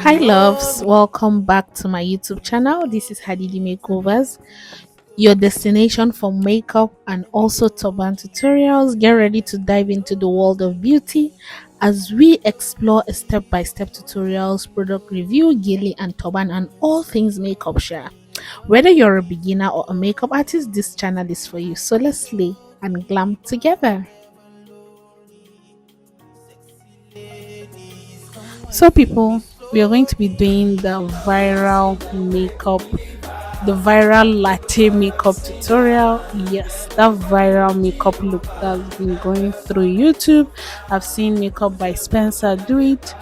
Hi loves, welcome back to my YouTube channel. This is Hadidi Makeovers, your destination for makeup and also turban tutorials. Get ready to dive into the world of beauty as we explore a step-by-step tutorials, product review, gilly and turban and all things makeup share. Whether you're a beginner or a makeup artist, this channel is for you. So let's slay and glam together. So people, we are going to be doing the viral latte makeup tutorial. Yes, that viral makeup look that's been going through YouTube. I've seen makeup by Spencer do it,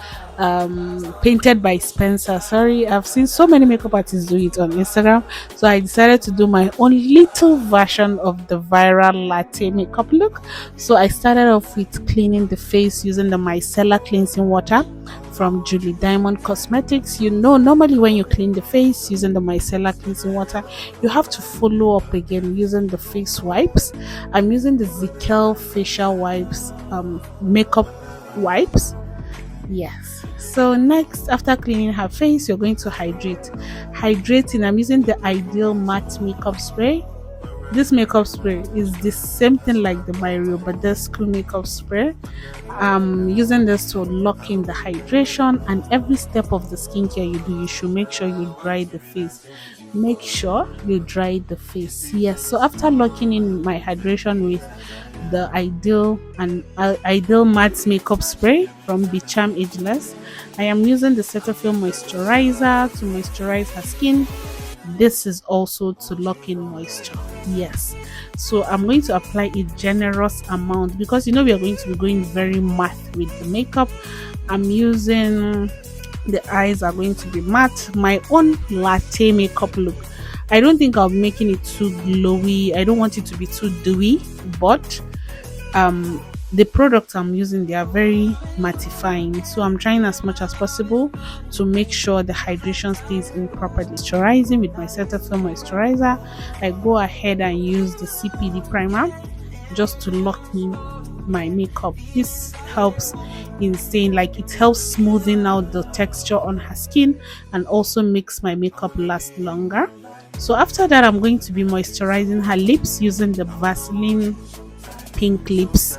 painted by Spencer. Sorry, I've seen so many makeup artists do it on Instagram. So I decided to do my own little version of the viral latte makeup look. So I started off with cleaning the face using the micellar cleansing water from Julie Diamond Cosmetics. You know, normally when you clean the face using the micellar cleansing water, you have to follow up again using the face wipes. I'm using the Cetaphil facial wipes, makeup wipes. Yes. So next, after cleaning her face, you're going to hydrate. Hydrating, I'm using the Ideal Matte Makeup Spray. This makeup spray is the same thing like the Mario Badescu makeup spray. I'm using this to lock in the hydration, and every step of the skincare you do, you should make sure you dry the face. Make sure you dry the face. Yes. So after locking in my hydration with the Ideal Matte Makeup Spray from Bicham Ageless, I am using the Cetaphil moisturizer to moisturize her skin. This is also to lock in moisture. Yes, so I'm going to apply a generous amount because you know we are going to be going very matte with the makeup. I'm using, the eyes are going to be matte, my own latte makeup look. I don't think I'll be making it too glowy. I don't want it to be too dewy, but the products I'm using, they are very mattifying, so I'm trying as much as possible to make sure the hydration stays in properly. Moisturizing with my Cetaphil moisturizer, I go ahead and use the CPD primer just to lock in my makeup. This helps in staying, like, it helps smoothing out the texture on her skin and also makes my makeup last longer. So after that, I'm going to be moisturizing her lips using the Vaseline Pink Lips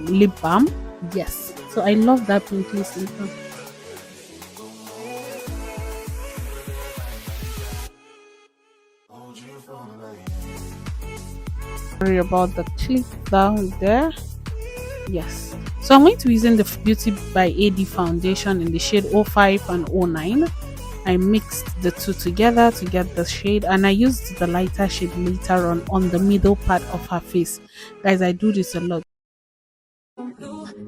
lip balm. Yes, so I love that pink lip balm. Sorry about the clip down there. Yes, so I'm going to be using the Beauty by AD foundation in the shade 05 and 09. I mixed the two together to get the shade, and I used the lighter shade later on the middle part of her face. Guys, I do this a lot.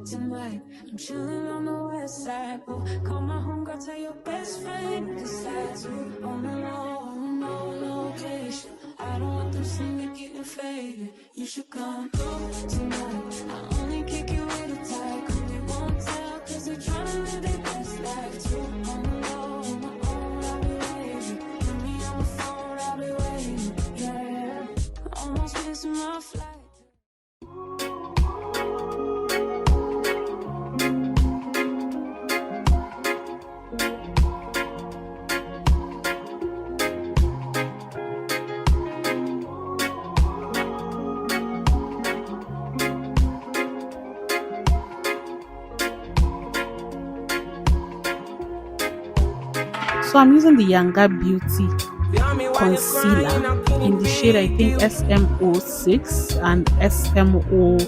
Tonight, I'm chilling on the west side. Call my homegirl, tell your best friend. Besides you, on the low, no location. I don't want them seeing me getting faded. You should come through tonight. I only kick you with a tight. They won't tell, cause they're trying to live their best life too. On the low, on my own, I'll be waiting. Put me on the phone, I'll be waiting. Yeah. Almost missing my flight. So I'm using the Younger Beauty concealer in the shade, I think, SM06 and SM05.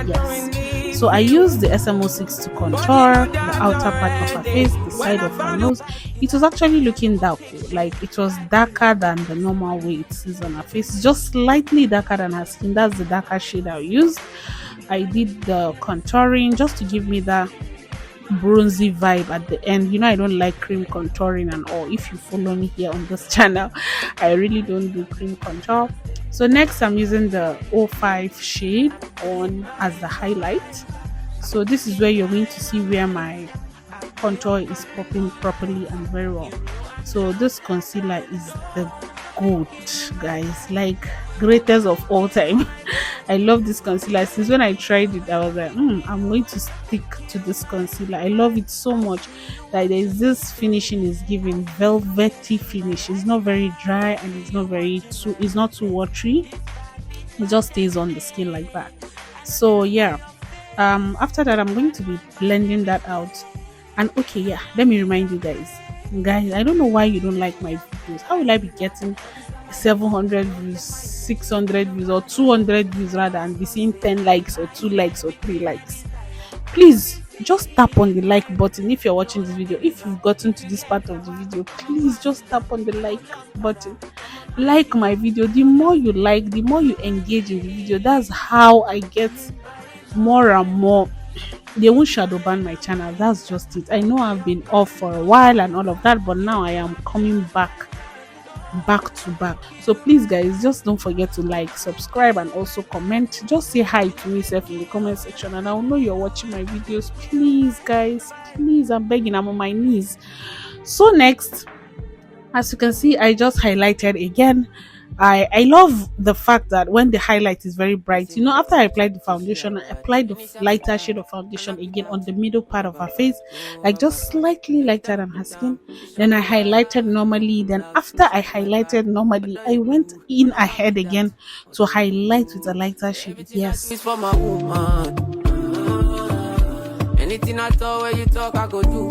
Yes. So I use the SM06 to contour the outer part of her face, the side of her nose. It was actually looking dark, like it was darker than the normal way it is on her face, just slightly darker than her skin. That's the darker shade I used. I did the contouring just to give me that bronzy vibe at the end. You know, I don't like cream contouring and all. If you follow me here on this channel, I really don't do cream contour. So next, I'm using the 05 shade on as the highlight. So this is where you're going to see where my contour is popping properly and very well. So this concealer is the gold, guys, like greatest of all time. I love this concealer. Since when I tried it, I was like, I'm going to stick to this concealer. I love it so much that there's this finishing is giving velvety finish. It's not very dry and it's not too watery. It just stays on the skin like that. So yeah, after that I'm going to be blending that out. And okay, yeah, let me remind you guys, I don't know why you don't like my videos. How will I be getting 700 views, 600 views, or 200 views rather, and be seeing 10 likes or 2 likes or 3 likes? Please just tap on the like button if you're watching this video. If you've gotten to this part of the video, please just tap on the like button. Like my video. The more you like, the more you engage in the video. That's how I get more and more. They won't shadow ban my channel. That's just it. I know I've been off for a while and all of that, but now I am coming back to back. So please guys, just don't forget to like, subscribe, and also comment. Just say hi to myself in the comment section and I'll know you're watching my videos. Please guys, please, I'm begging, I'm on my knees. So next, as you can see, I just highlighted again. I love the fact that when the highlight is very bright, after I applied the foundation, I applied the lighter shade of foundation again on the middle part of her face, like just slightly lighter than her skin. Then I highlighted normally. Then after I highlighted normally, I went in ahead again to highlight with a lighter shade. Yes. It's for my woman. Anything I thought where you talk, I go do.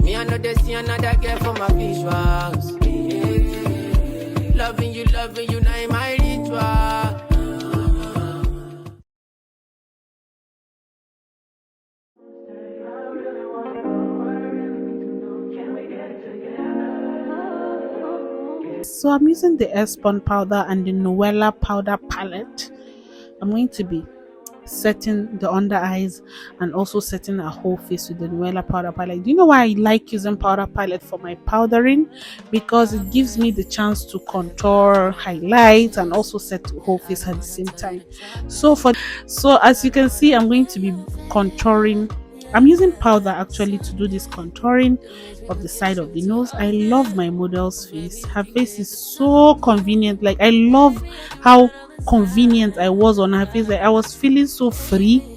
Me, I know they see another girl for my visuals. Loving you, now in my ritual. So I'm using the Airspun powder and the Nuealla powder palette. I'm going to be setting the under eyes and also setting a whole face with the Nuealla powder palette. Do you know why I like using powder palette for my powdering? Because it gives me the chance to contour, highlight, and also set the whole face at the same time. So as you can see, I'm going to be contouring. I'm using powder actually to do this contouring of the side of the nose. I love my model's face. Her face is so convenient. Like, I love how convenient I was on her face. Like, I was feeling so free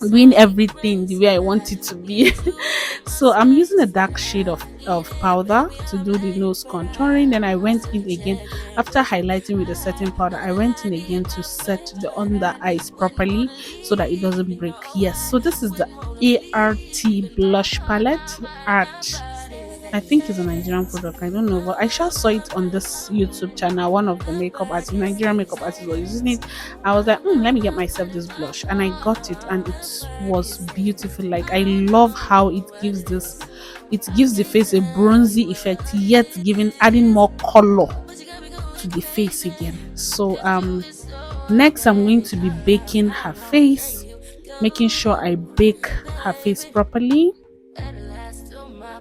doing everything the way I want it to be. So I'm using a dark shade of powder to do the nose contouring. Then I went in again after highlighting with the setting powder. I went in again to set the under eyes properly so that it doesn't break. Yes, so this is the ART blush palette. I think it's a Nigerian product. I don't know, but I just saw it on this YouTube channel. One of the Nigerian makeup artists was using it. I was like, let me get myself this blush, and I got it, and it was beautiful. Like, I love how it gives the face a bronzy effect, yet adding more color to the face again. So next I'm going to be baking her face, making sure I bake her face properly.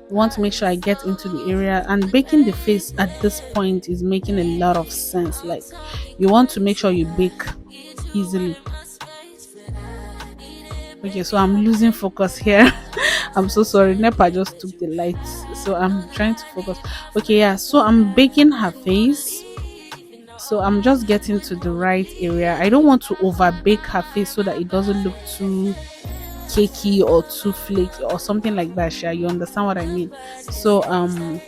Want to make sure I get into the area, and baking the face at this point is making a lot of sense. Like, you want to make sure you bake easily. Okay, so I'm losing focus here. I'm so sorry, NEPA just took the lights, so I'm trying to focus. Okay, yeah, so I'm baking her face. So I'm just getting to the right area. I don't want to over bake her face so that it doesn't look too cakey or too flaky or something like that. You understand what I mean? So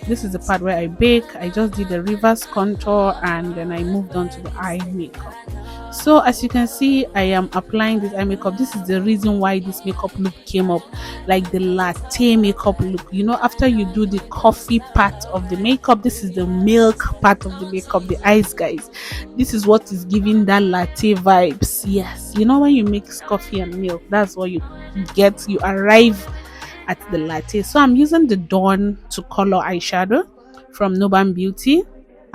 this is the part where I bake. I just did the reverse contour and then I moved on to the eye makeup. So as you can see, I am applying this eye makeup. This is the reason why this makeup look came up, like the latte makeup look. After you do the coffee part of the makeup, this is the milk part of the makeup, the eyes, guys. This is what is giving that latte vibes. Yes, when you mix coffee and milk, that's what you get. You arrive at the latte. So I'm using the Dawn to color eyeshadow from Noban Beauty.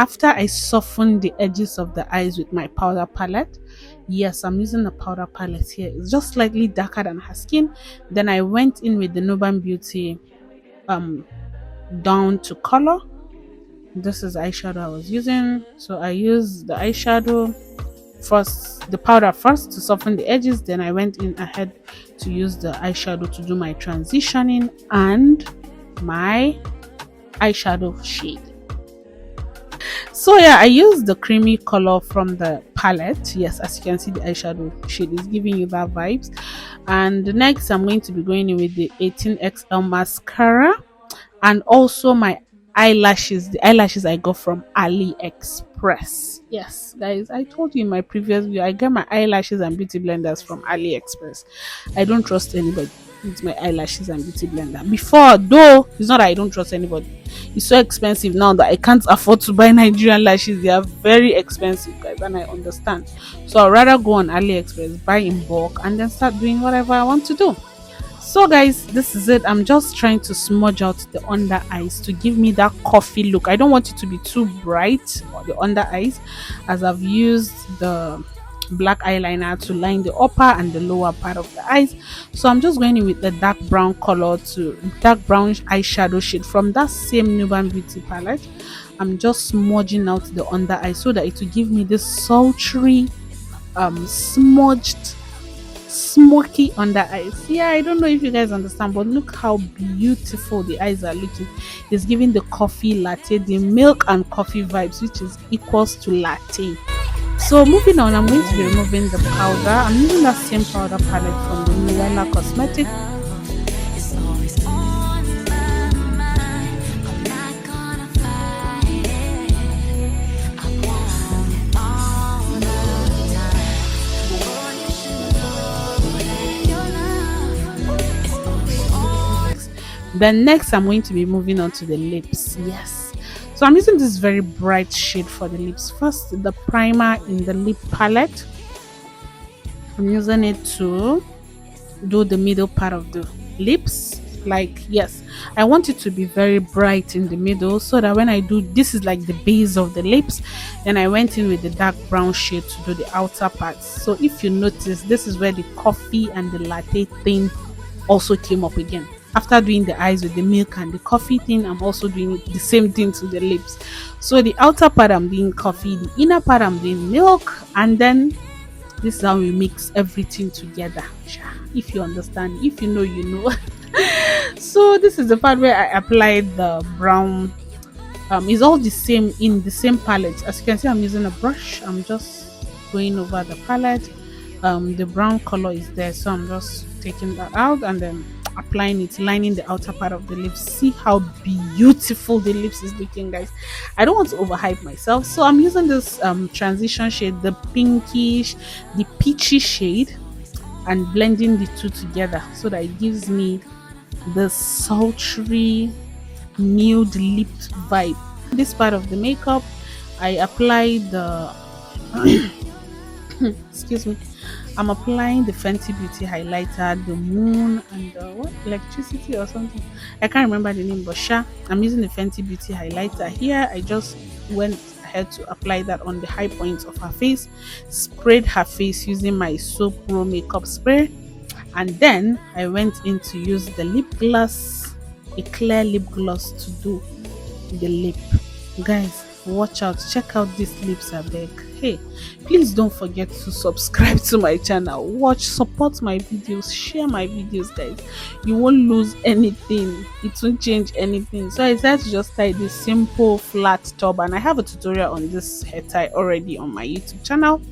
After I soften the edges of the eyes with my powder palette, yes, I'm using the powder palette here. It's just slightly darker than her skin. Then I went in with the Noban Beauty Down to color. This is the eyeshadow I was using. So I used the eyeshadow first, the powder first to soften the edges. Then I went in ahead to use the eyeshadow to do my transitioning and my eyeshadow shade. So yeah, I used the creamy color from the palette. Yes, as you can see, the eyeshadow shade is giving you that vibes. And next, I'm going to be going in with the 18XL mascara, and also my eyelashes, the eyelashes I got from AliExpress. Yes, guys, I told you in my previous video, I get my eyelashes and beauty blenders from AliExpress. I don't trust anybody with my eyelashes and beauty blender. Before, though, it's not that I don't trust anybody. It's so expensive now that I can't afford to buy Nigerian lashes. They are very expensive, guys, and I understand. So I'd rather go on AliExpress, buy in bulk, and then start doing whatever I want to do. So guys, this is it. I'm just trying to smudge out the under eyes to give me that coffee look. I don't want it to be too bright on the under eyes, as I've used the black eyeliner to line the upper and the lower part of the eyes. So I'm just going in with the dark brown color, to dark brown eyeshadow shade from that same Nuban Beauty palette. I'm just smudging out the under eye so that it will give me this sultry smudged smoky under eyes. Yeah, I don't know if you guys understand, but look how beautiful the eyes are looking. It's giving the coffee latte, the milk and coffee vibes, which is equals to latte. So moving on, I'm going to be removing the powder. I'm using that same powder palette from the Nuealla cosmetic. It's always on my mind. I'm not gonna fight it. I want it all the time. Oh, you should know that your love is always on. Then next, I'm going to be moving on to the lips. Yes. So I'm using this very bright shade for the lips. First, the primer in the lip palette. I'm using it to do the middle part of the lips. Like, yes, I want it to be very bright in the middle, so that when I do, this is like the base of the lips. Then I went in with the dark brown shade to do the outer parts. So if you notice, this is where the coffee and the latte thing also came up again. After doing the eyes with the milk and the coffee thing, I'm also doing the same thing to the lips. So the outer part I'm doing coffee, the inner part I'm doing milk, and then this is how we mix everything together. If you understand, if you know, you know. So this is the part where I applied the brown. It's all the same in the same palette. As you can see, I'm using a brush. I'm just going over the palette. The brown color is there, so I'm just taking that out and then applying it, lining the outer part of the lips. See how beautiful the lips is looking, guys. I don't want to overhype myself, so I'm using this transition shade, the pinkish, the peachy shade, and blending the two together so that it gives me the sultry nude lip vibe. This part of the makeup, I applied the excuse me, I'm applying the Fenty Beauty highlighter, the moon, and what, electricity or something. I can't remember the name, but sure, I'm using the Fenty Beauty highlighter here. I just went ahead to apply that on the high points of her face, sprayed her face using my Soap Pro makeup spray, and then I went in to use the lip gloss, a clear lip gloss, to do the lip. Guys, watch out, check out these lips, I beg. Hey, please don't forget to subscribe to my channel, watch, support my videos, share my videos, guys. You won't lose anything, it won't change anything. So I decided to just tie this simple flat turban. I have a tutorial on this hair tie already on my YouTube channel.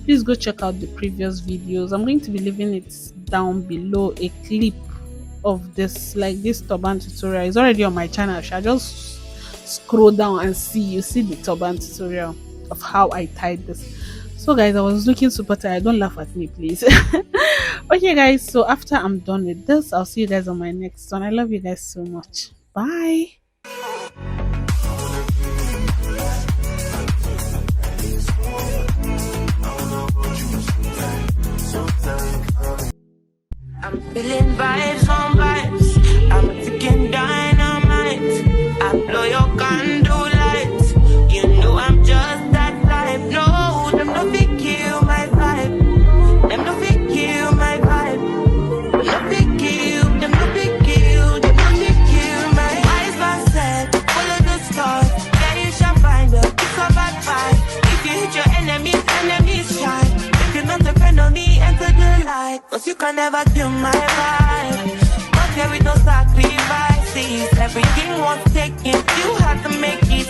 Please go check out the previous videos. I'm going to be leaving it down below, a clip of this, like this turban tutorial is already on my channel. I just scroll down and you see the turban tutorial of how I tied this. So guys, I was looking super tired. Don't laugh at me, please. Okay guys, so after I'm done with this, I'll see you guys on my next one. I love you guys so much. Bye. I'm feeling vibes on vibes. I'm freaking dynamite. I blow your candle lights. You know I'm just that type. No, them no fit kill my vibe. Them no fit kill my vibe. No fit kill. Them no fit kill. Them no fit kill my eyes. My set, follow the stars. Yeah, you shall find them. It's a bad vibe. If you hit your enemies shine. If you're not a friend of me, enter the light. Cause you can never kill my vibe. Not here with no sacrifices. Everything was taken, you had to make it.